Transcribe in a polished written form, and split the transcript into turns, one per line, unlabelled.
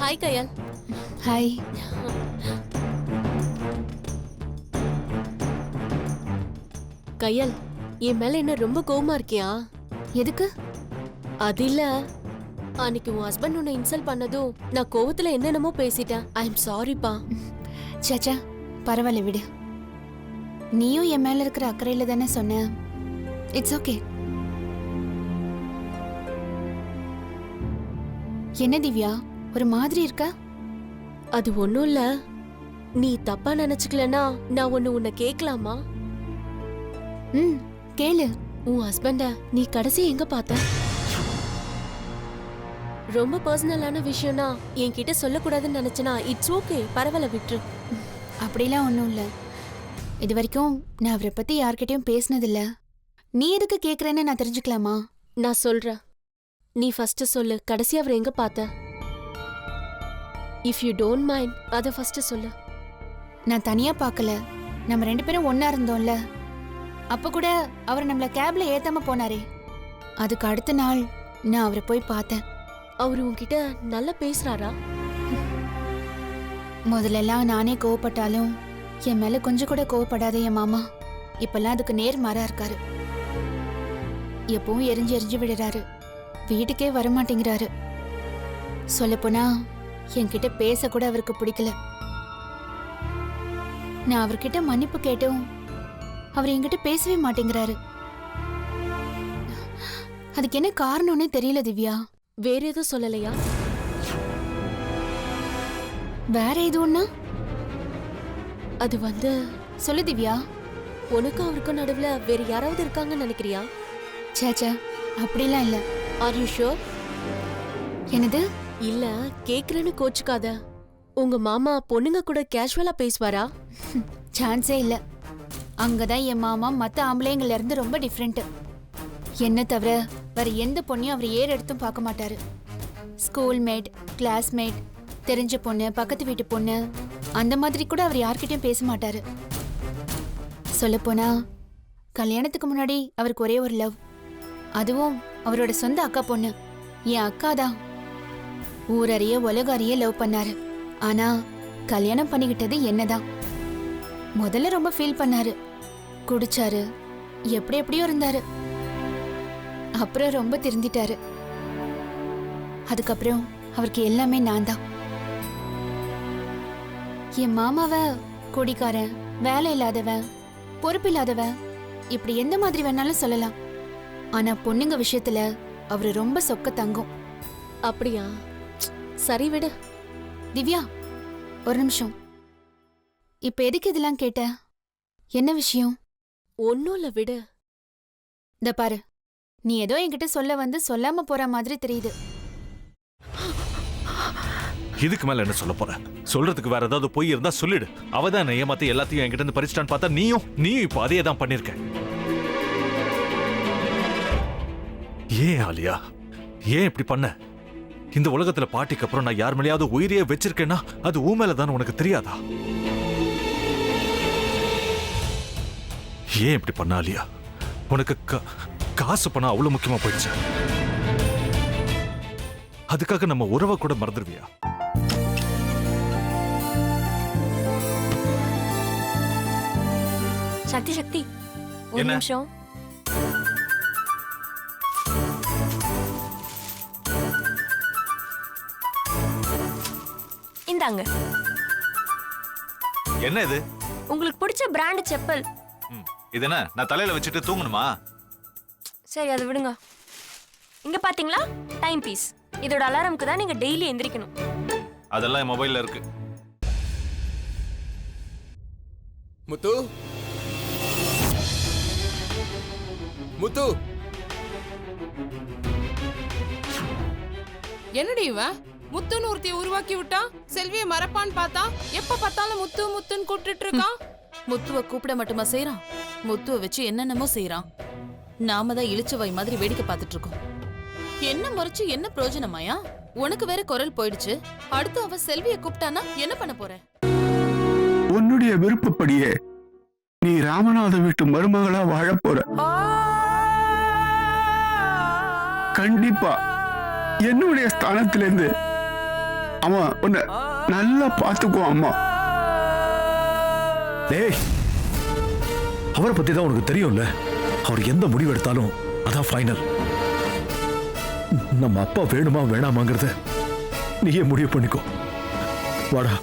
Hi கயல்.
Hi.
கயல், என் மேல என்ன ரொம்ப கோவமா இருக்கியா?
எதுக்கு?
அது இல்ல, அன்னைக்கு உன் ஹஸ்பண்ட் உன்னை இன்சல்ட் பண்ணதும் நான் கோவத்துல என்னென்னமோ பேசிட்டேன். ஐ எம் சாரிப்பா.
சாச்சா பரவாயில்ல விடு. நீயும் என் மேல இருக்கிற அக்கறையில தானே சொன்ன. It's okay. என்ன திவ்யா ஒரு மாதிரி இருக்க?
அது ஒண்ணும் இல்ல. நீ தப்பா நினைச்சுக்கலனா நான் உன்னை கேட்கலாமா?
கேளு.
உன் ஹஸ்பண்ட நீ கடைசி எங்க பார்த்த? ரொம்ப பர்சனலான விஷயம்னா என்கிட்ட சொல்லக்கூடாதுன்னு நினைச்சனா இட்ஸ் ஓகே, பரவாயில்ல விட்டுரு.
அப்படிலாம் ஒன்றும் இல்லை. இது வரைக்கும் நான் அவரை பத்தி யார்கிட்டயும் பேசினதில்ல. நீ எதுக்கு கேக்குறேன்னு நான் தெரிஞ்சுக்கலாமா?
நான் சொல்றேன், நீ ஃபர்ஸ்ட் சொல்லு. கடைசி அவர் எங்க பார்த்த? இஃப் யூ டோன்ட் மைண்ட் அத ஃபர்ஸ்ட் சொல்லு.
நான் தனியா பார்க்கல, நம்ம 2 பேரும் ஒன்னா இருந்தோம்ல. அப்ப கூட அவர் நம்மள கேப்ல ஏத்தாம போனாரே, அதுக்கு அடுத்த நாள் நான் அவரை போய் பார்த்தேன்.
அவரு உன்கிட்ட நல்லா பேசுறாரா?
முதல்லலாம் நானே கோவப்பட்டாலும் என் மேல கொஞ்சம் கூட கோவப்படாத என் மாமா இப்பெல்லாம் அதுக்கு நேர்மாறா இருக்காரு. எப்பவும் எரிஞ்சு எரிஞ்சு விடுறாரு, வீட்டுக்கே வரமாட்டேங்கிறாரு. சொல்லப்போனா என்கிட்ட பேச கூட அவருக்கு பிடிக்கல. நான் அவர்கிட்ட மன்னிப்பு கேட்டும் அவர் என்கிட்ட பேசவே மாட்டேங்கிறாரு. அதுக்கு என்ன காரணம்னு தெரியல திவ்யா.
வேற எதுவும் சொல்லலையா?
வேற எதுவும்னா?
அது வந்து
சொல்லு திவ்யா.
உனக்கும் அவருக்கும் நடுவுல வேற யாராவது இருக்காங்கன்னு நினைக்கிறியா?
சேச்சா அப்படிலாம் இல்ல.
Are you sure?
என்னது?
இல்ல கேக்குறேன்னு கோச்சுக்காத. உங்க மாமா பொண்ணுங்க கூட கேஷுவலா பேசுவாரா?
சான்ஸே இல்ல. அங்கதான் என் மாமா மத்த ஆம்பளைங்கள்ல இருந்து ரொம்ப டிஃப்ரெண்ட். என்ன தவிர வேற எந்த பொண்ணையும் அவர் ஏறு எடுத்தும் பார்க்க மாட்டாரு. ஸ்கூல் மேட், கிளாஸ்மேட், தெரிஞ்ச பொண்ணு, பக்கத்து வீட்டு பொண்ணு, அந்த மாதிரி கூட அவர் யார்கிட்டயும் பேச மாட்டாரு. சொல்லப்போனா கல்யாணத்துக்கு முன்னாடி அவருக்கு ஒரே ஒரு லவ், அதுவும் அவரோட சொந்த அக்கா பொண்ணு. என் அக்கா தான். ஊரறிய உலக அறிய லவ் பண்ணாரு. ஆனா கல்யாணம் பண்ணிக்கிட்டது என்னதான். முதல்ல ரொம்ப ஃபீல் பண்ணாரு, குடிச்சாரு, எப்படி எப்படியோ இருந்தாரு. அப்புறம் ரொம்ப திருந்திட்டாரு. அதுக்கப்புறம் அவருக்கு எல்லாமே நான் தான். என் மாமாவ குடிக்காரன், வேலை இல்லாதவன், பொறுப்பு இல்லாதவன், இப்படி எந்த மாதிரி வேணாலும் சொல்லலாம். ஆனா பொண்ணுங்க விஷயத்துல அவரு ரொம்ப சொக்க தங்கம்.
அப்படியா? சரி விடு.
திவ்யா ஒரு நிமிஷம். இப்ப எதுக்கு இதெல்லாம் கேட்ட? என்ன விஷயம்?
ஒன்னும் இல்ல விடு.
இந்த பாரு, நீ ஏதோ என்கிட்ட சொல்ல வந்து சொல்லாம போற மாதிரி தெரியுது.
இதுக்கு மேல என்ன சொல்ல போற? சொல்றதுக்கு வேற ஏதாவது பொய் இருந்தா சொல்லிடு. அவதான் ஏமாத்தி எல்லாத்தையும் என்கிட்ட இருந்து பறிச்சிட்டான்னு பார்த்தா நீயும் இப்ப அதே தான் பண்ணிருக்க. ஏன் ஆலியா, ஏன் இப்படி பண்ண? இந்த உலகத்துல பாட்டிக்கு அப்புறம் நான் யார் மேலேயாவது உயிரையே வச்சிருக்கேன்னா அது ஊ மேலதான் உனக்கு தெரியாதா? ஏன் இப்படி பண்ண ஆலியா? உனக்கு காசு பணம் அவ்வளவு முக்கியமா போயிடுச்சு. அதுக்காக நம்ம உறவை கூட மறந்துடுவியா?
சக்தி சக்தி ஒரு நிமிஷம். இந்தாங்க.
என்ன இது?
உங்களுக்கு பிடிச்ச பிராண்ட் செப்பல்.
இது என்ன நான் தலையில வச்சுட்டு தூங்கணுமா?
சரி அதை விடுங்க. இங்க பாத்தீங்களா டைம் பீஸ். இதோட அலாரம்க்கு தான் நீங்க டெய்லி எந்திரிக்கணும்.
அதெல்லாம் என் மொபைல்ல இருக்கு.
முத்து, முத்து,
என்னடி இவன் முத்துன்னு ஒருத்திய உருவாக்கி விட்டா செல்விய மறப்பான்னு பார்த்தா எப்ப பார்த்தாலும் முத்து முத்துன்னு கூப்பிட்டு இருக்கான்.
முத்துவ கூப்பிட மட்டுமா செய்யறான், முத்துவ வச்சு என்னென்னமோ செய்யறான். நாம தான் இழிச்சவாய் மாதிரி வேடிக்கை பார்த்துட்டு இருக்கோம். என்ன முறைச்சு என்ன பிரயோஜனமாயா? உனக்கு வேற குரல் போயிடுச்சு. அடுத்து அவ செல்விய கூப்பிட்டானா என்ன பண்ண போற?
உன்னுடைய விருப்பப்படியே நீ ராமநாத வீட்டு மருமகளா வாழ போற. கண்டிப்பா என்னுடைய ஸ்தானத்திலிருந்து அவன் உன்னை நல்லா பார்த்துக்குவான் அம்மா.
டேய், அவரை பத்தி தான் உனக்கு தெரியும்ல. அவர் எந்த முடிவு எடுத்தாலும் அதான் ஃபைனல். நம்ம அப்பா வேணுமா வேணாமாங்கிறத நீயே முடிவு பண்ணிக்கோ. வாடா.